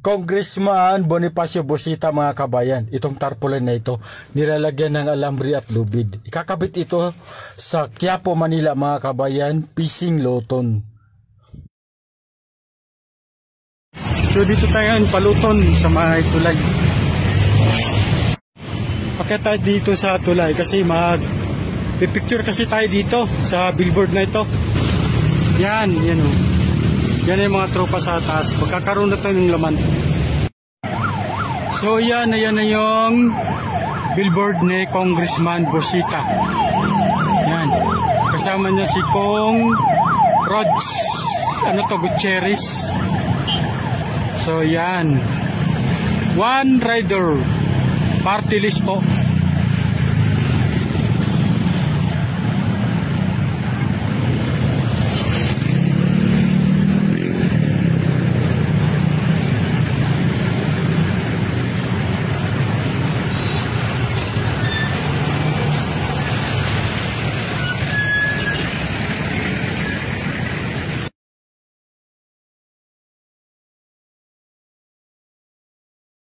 Congressman Bonifacio Busita, mga kabayan, itong tarpaulin na ito, nilalagyan ng alambre at lubid. Ikakabit ito sa Quiapo, Manila, mga kabayan, Pising Loton. So dito tayo paluton sa mga tulay. Pakita tayo dito sa tulay kasi pipicture kasi tayo dito sa billboard na ito. Yan o. Yan yung mga tropa sa taas. Magkakaroon na tayo ng laman. So yan na yung billboard ni Congressman Busita. Yan. Kasama niya si Kong Rods. Gutierrez. So yan. One rider. Party list po.